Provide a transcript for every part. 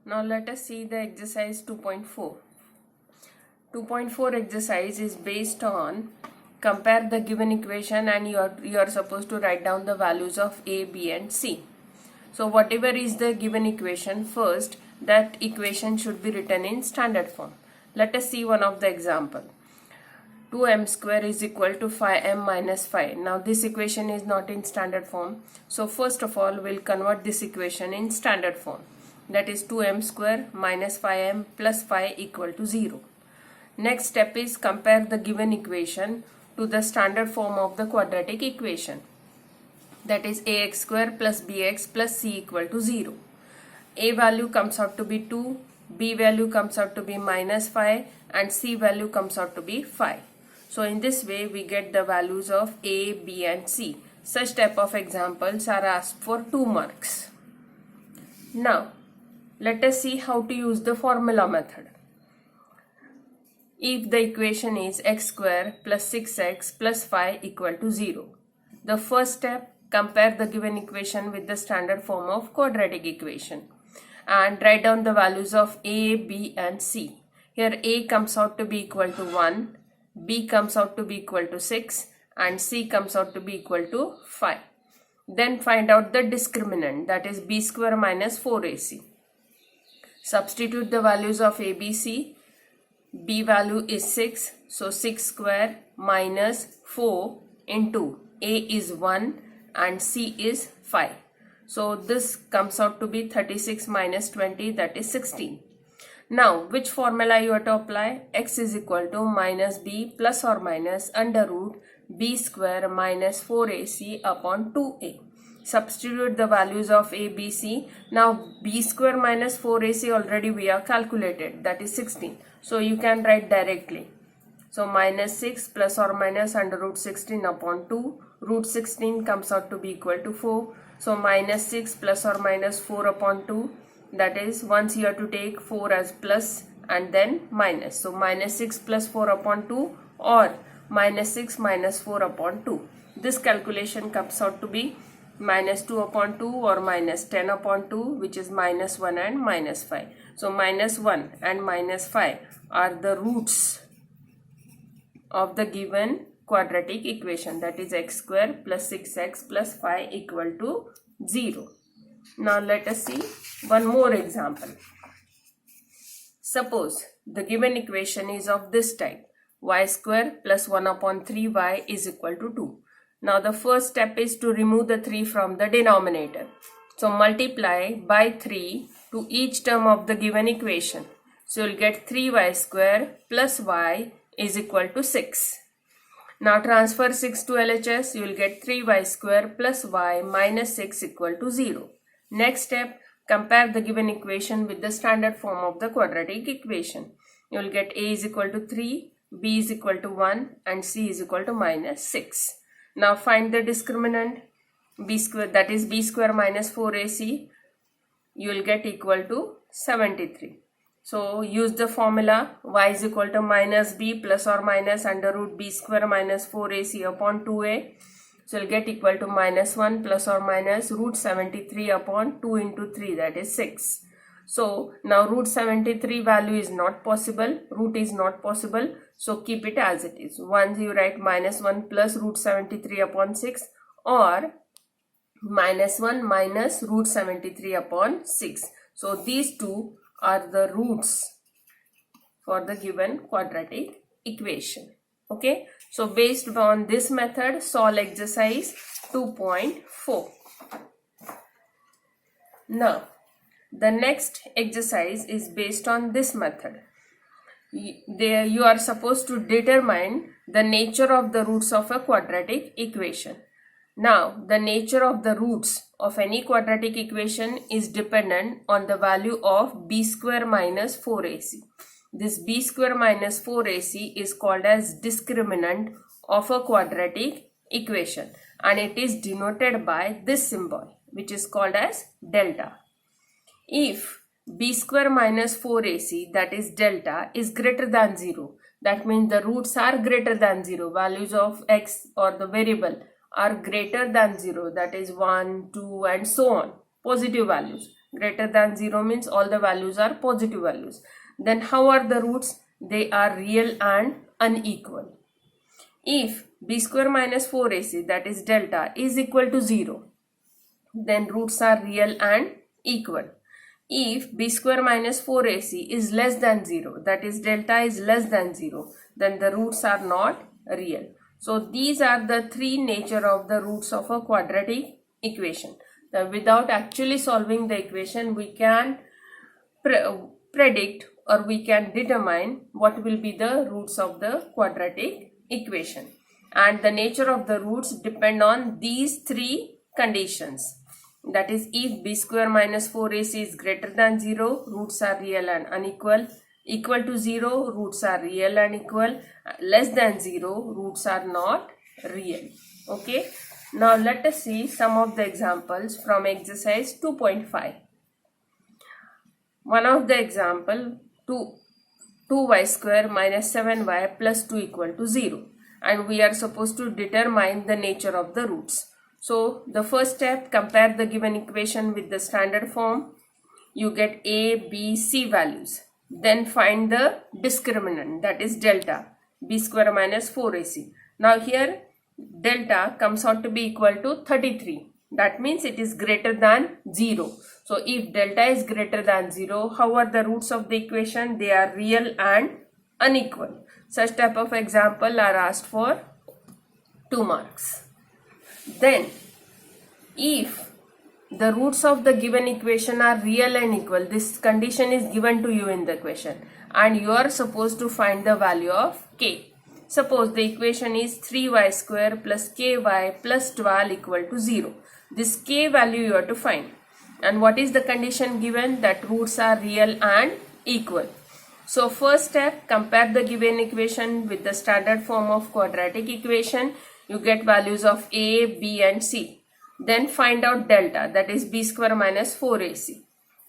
Now let us see the exercise 2.4. 2.4 exercise is based on compare the given equation and you are supposed to write down the values of A, B and C. So whatever is the given equation, first that equation should be written in standard form. Let us see one of the example. 2m square is equal to 5m minus 5. Now this equation is not in standard form. So first of all we'll convert this equation in standard form. That is 2m square minus 5m plus 5 equal to 0. Next step is compare the given equation to the standard form of the quadratic equation. That is ax square plus bx plus c equal to 0. A value comes out to be 2, b value comes out to be minus 5 and c value comes out to be 5. So in this way we get the values of A, B and C. Such type of examples are asked for 2 marks. Now let us see how to use the formula method. If the equation is x square plus 6x plus 5 equal to 0. The first step, compare the given equation with the standard form of quadratic equation and write down the values of A, B and C. Here A comes out to be equal to 1, B comes out to be equal to 6 and C comes out to be equal to 5. Then find out the discriminant, that is b square minus 4ac. Substitute the values of A, B, C. B value is 6, so 6 square minus 4 into A is 1 and C is 5. So this comes out to be 36 minus 20, that is 16. Now which formula you have to apply? X is equal to minus b plus or minus under root b square minus 4ac upon 2a. Substitute the values of A, B, C. Now b square minus 4ac already we have calculated, that is 16. So you can write directly. So minus 6 plus or minus under root 16 upon 2. Root 16 comes out to be equal to 4. So minus 6 plus or minus 4 upon 2. That is, once you have to take 4 as plus and then minus. So minus 6 plus 4 upon 2 or minus 6 minus 4 upon 2. This calculation comes out to be minus 2 upon 2 or minus 10 upon 2, which is minus 1 and minus 5. So minus 1 and minus 5 are the roots of the given quadratic equation, that is x square plus 6x plus 5 equal to 0. Now let us see one more example. Suppose the given equation is of this type, y square plus 1 upon 3y is equal to 2. Now the first step is to remove the 3 from the denominator. So multiply by 3 to each term of the given equation. So you'll get 3y square plus y is equal to 6. Now transfer 6 to LHS, you will get 3y square plus y minus 6 equal to 0. Next step, compare the given equation with the standard form of the quadratic equation. You will get A is equal to 3, B is equal to 1 and C is equal to minus 6. Now find the discriminant b square, that is b square minus 4ac. You will get equal to 73. So use the formula y is equal to minus b plus or minus under root b square minus 4ac upon 2a. So you'll get equal to minus 1 plus or minus root 73 upon 2 into 3, that is 6. So now root 73 value is not possible, root is not possible, so keep it as it is. Once you write minus 1 plus root 73 upon 6 or minus 1 minus root 73 upon 6. So these two are the roots for the given quadratic equation. Okay, so based on this method, solve exercise 2.4. Now the next exercise is based on this method. There you are supposed to determine the nature of the roots of a quadratic equation. Now the nature of the roots of any quadratic equation is dependent on the value of b square minus 4ac. This b square minus 4ac is called as discriminant of a quadratic equation and it is denoted by this symbol, which is called as delta. If b square minus 4ac, that is delta, is greater than 0, that means the roots are greater than 0, values of x or the variable are greater than 0, that is 1, 2 and so on, positive values, Greater than 0 means all the values are positive values. Then how are the roots? They are real and unequal. If b square minus 4ac, that is delta, is equal to 0, then roots are real and equal. If b square minus 4ac is less than 0, that is delta is less than 0, then the roots are not real. So these are the three nature of the roots of a quadratic equation. Now, without actually solving the equation, we can predict or we can determine what will be the roots of the quadratic equation. And the nature of the roots depend on these three conditions. That is, if b square minus 4ac is greater than 0, roots are real and unequal. Equal to 0, roots are real and equal. Less than 0, roots are not real. Okay. Now let us see some of the examples from exercise 2.5. One of the example, 2y square minus 7y plus 2 equal to 0. And we are supposed to determine the nature of the roots. So the first step, compare the given equation with the standard form. You get a, b, c values. Then find the discriminant, that is delta, b square minus 4ac. Now here delta comes out to be equal to 33. That means it is greater than 0. So if delta is greater than 0, how are the roots of the equation? They are real and unequal. Such type of example are asked for 2 marks. Then, if the roots of the given equation are real and equal, this condition is given to you in the question and you are supposed to find the value of k. Suppose the equation is 3y square plus ky plus 12 equal to 0. This k value you have to find. And what is the condition given? That roots are real and equal. So first step, compare the given equation with the standard form of quadratic equation. You get values of a, b and c. Then find out delta, that is b square minus 4ac.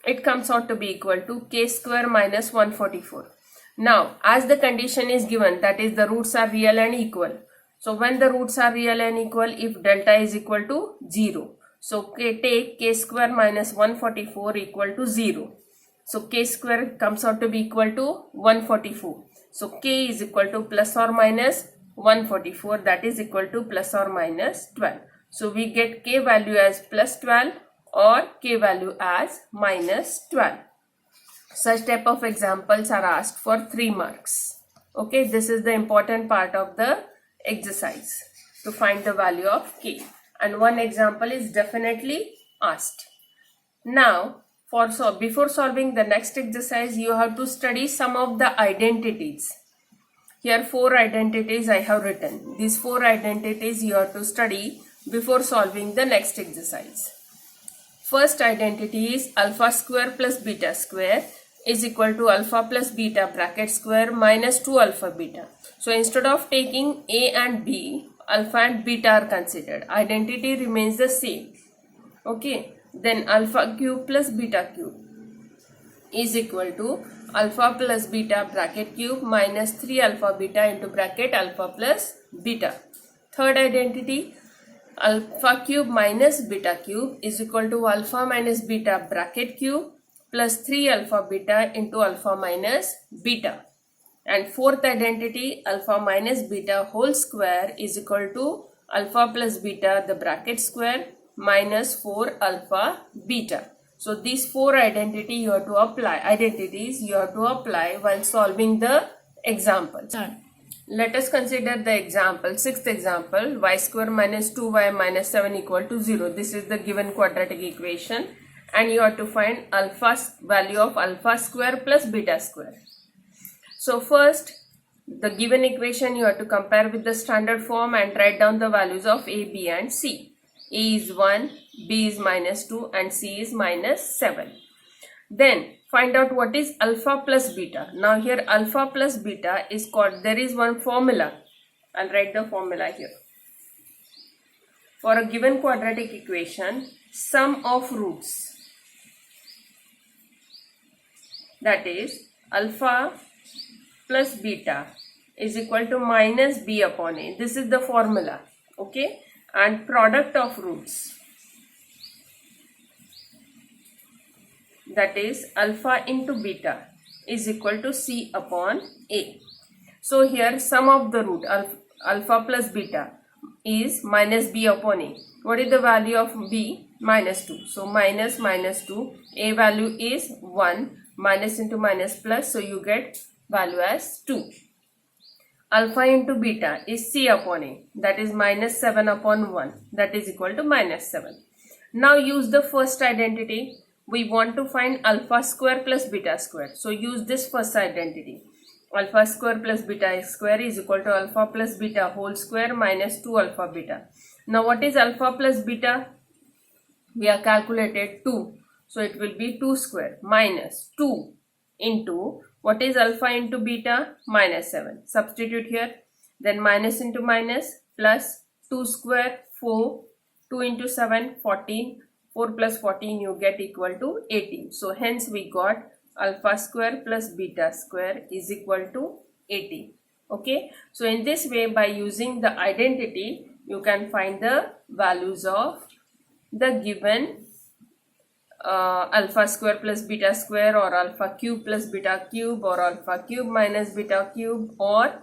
It comes out to be equal to k square minus 144. Now, as the condition is given, that is the roots are real and equal. So when the roots are real and equal, if delta is equal to 0. So take k square minus 144 equal to 0. So k square comes out to be equal to 144. So k is equal to plus or minus 144, that is equal to plus or minus 12. So we get k value as plus 12 or k value as minus 12. Such type of examples are asked for 3 marks. Okay, this is the important part of the exercise to find the value of k. And one example is definitely asked. Now, before solving the next exercise, you have to study some of the identities. Here 4 identities I have written. These 4 identities you have to study before solving the next exercise. First identity is alpha square plus beta square is equal to alpha plus beta bracket square minus 2 alpha beta. So instead of taking a and b, alpha and beta are considered. Identity remains the same. Okay. Then alpha cube plus beta cube is equal to alpha plus beta bracket cube minus 3 alpha beta into bracket alpha plus beta. Third identity, alpha cube minus beta cube is equal to alpha minus beta bracket cube plus 3 alpha beta into alpha minus beta. And fourth identity, alpha minus beta whole square is equal to alpha plus beta the bracket square minus 4 alpha beta. So these 4 identities you have to apply while solving the examples. Let us consider the example, sixth example, y square minus 2y minus 7 equal to 0. This is the given quadratic equation and you have to find value of alpha square plus beta square. So first, the given equation you have to compare with the standard form and write down the values of a, b and c. A is 1, b is minus 2 and c is minus 7. Then find out what is alpha plus beta. Now here alpha plus beta is called, there is one formula. I'll write the formula here. For a given quadratic equation, sum of roots, that is alpha plus beta is equal to minus b upon a. This is the formula. Okay. And product of roots that is alpha into beta is equal to c upon a. So here sum of the root alpha plus beta is minus b upon a. What is the value of b? Minus 2. So minus 2, a value is 1, minus into minus plus, so you get value as 2. Alpha into beta is c upon a, that is minus 7 upon 1, that is equal to minus 7. Now use the first identity. We want to find alpha square plus beta square. So use this first identity. Alpha square plus beta square is equal to alpha plus beta whole square minus 2 alpha beta. Now what is alpha plus beta? We have calculated 2. So it will be 2 square minus 2 into what is alpha into beta? Minus 7. Substitute here. Then minus into minus plus 2 square 4. 2 into 7 14. 4 plus 14 you get equal to 18. So hence we got alpha square plus beta square is equal to 18. Okay. So in this way, by using the identity, you can find the values of the given alpha square plus beta square, or alpha cube plus beta cube, or alpha cube minus beta cube, or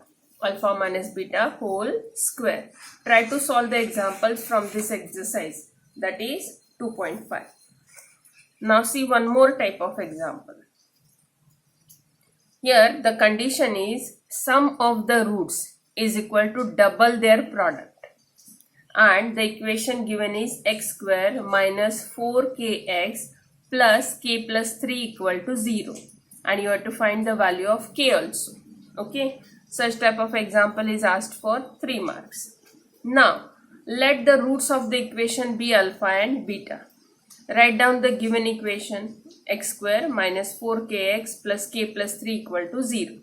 alpha minus beta whole square. Try to solve the examples from this exercise, that is 2.5. Now see one more type of example. Here the condition is sum of the roots is equal to double their product, and the equation given is x square minus 4kx plus k plus 3 equal to 0, and you have to find the value of k also. Okay, such type of example is asked for 3 marks. Now let the roots of the equation be alpha and beta. Write down the given equation x square minus 4kx plus k plus 3 equal to 0.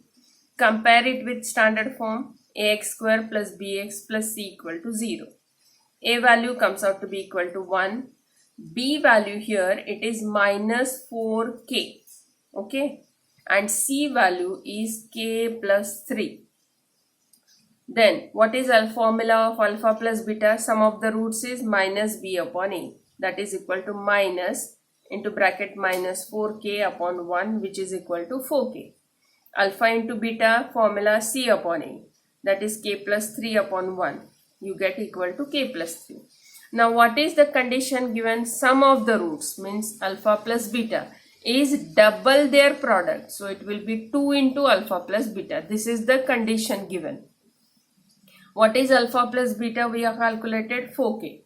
Compare it with standard form ax square plus bx plus c equal to 0. A value comes out to be equal to 1. B value here it is minus 4k. Okay. And c value is k plus 3. Then what is the formula of alpha plus beta? Sum of the roots is minus b upon a, that is equal to minus into bracket minus 4k upon 1, which is equal to 4k. Alpha into beta formula c upon a, that is k plus 3 upon 1. You get equal to k plus 3. Now what is the condition given? Sum of the roots means alpha plus beta is double their product. So it will be 2 into alpha plus beta. This is the condition given. What is alpha plus beta? We have calculated 4k.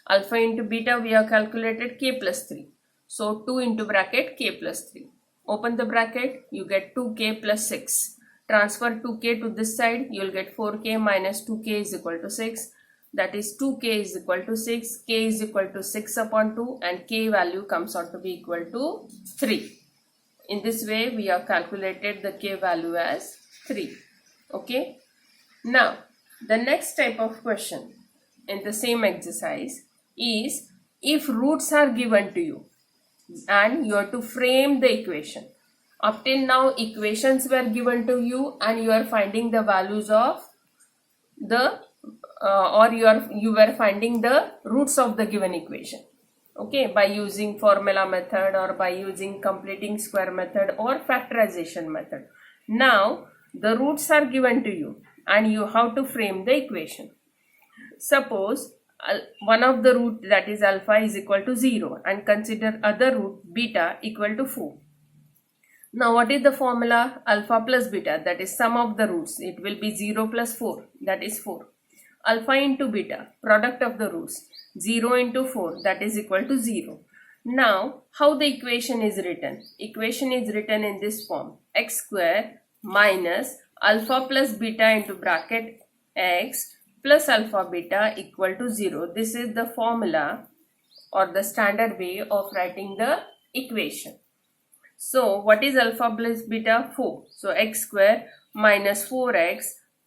Alpha into beta we have calculated k plus 3. So 2 into bracket k plus 3. Open the bracket, you get 2k plus 6. Transfer 2k to this side, you will get 4k minus 2k is equal to 6. That is 2k is equal to 6, k is equal to 6 upon 2, and k value comes out to be equal to 3. In this way we have calculated the k value as 3. Okay. Now the next type of question in the same exercise is if roots are given to you and you have to frame the equation. Up till now equations were given to you and you are finding the values of the you were finding the roots of the given equation. Okay, by using formula method or by using completing square method or factorization method. Now the roots are given to you and you have to frame the equation. Suppose one of the root, that is alpha, is equal to 0 and consider other root beta equal to 4. Now what is the formula? Alpha plus beta, that is sum of the roots. It will be 0 plus 4, that is 4. Alpha into beta, product of the roots, 0 into 4, that is equal to 0. Now how the equation is written? Equation is written in this form: x square minus alpha plus beta into bracket x plus alpha beta equal to 0. This is the formula or the standard way of writing the equation. So what is alpha plus beta? 4. So x square minus 4x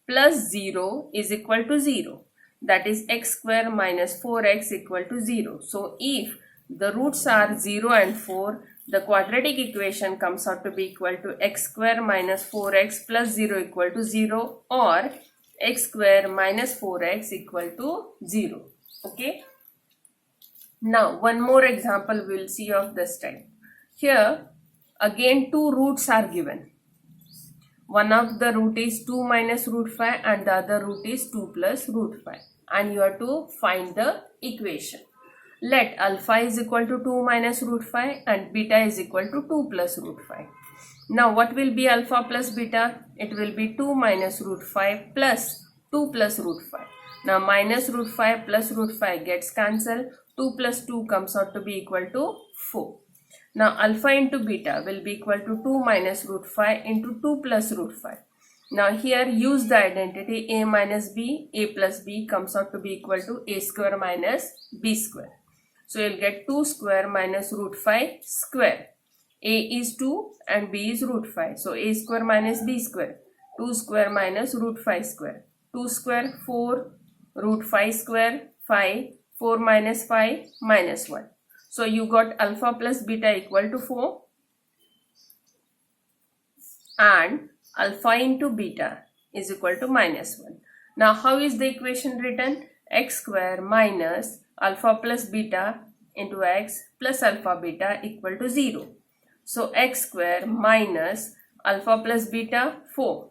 plus 0 is equal to 0. That is x square minus 4x equal to 0. So if the roots are 0 and 4, the quadratic equation comes out to be equal to x square minus 4x plus 0 equal to 0, or x square minus 4x equal to 0. Okay. Now one more example we will see of this type. Here again two roots are given. One of the root is 2 minus root 5 and the other root is 2 plus root 5, and you have to find the equation. Let alpha is equal to 2 minus root 5 and beta is equal to 2 plus root 5. Now what will be alpha plus beta? It will be 2 minus root 5 plus 2 plus root 5. Now minus root 5 plus root 5 gets cancelled. 2 plus 2 comes out to be equal to 4. Now alpha into beta will be equal to 2 minus root 5 into 2 plus root 5. Now here use the identity a minus b, a plus b comes out to be equal to a square minus b square. So you'll get 2 square minus root 5 square. A is 2 and b is root 5. So a square minus b square. 2 square minus root 5 square. 2 square 4, root 5 square 5, 4 minus 5 minus 1. So you got alpha plus beta equal to 4 and alpha into beta is equal to minus 1. Now how is the equation written? X square minus alpha plus beta into x plus alpha beta equal to 0. So x square minus alpha plus beta 4.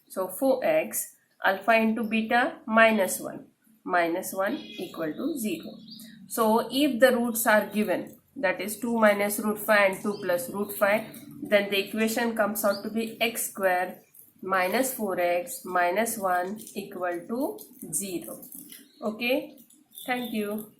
So 4x alpha into beta minus 1 equal to 0. So if the roots are given, that is 2 minus root 5 and 2 plus root 5, then the equation comes out to be x square minus 4x minus 1 equal to 0. Okay, thank you.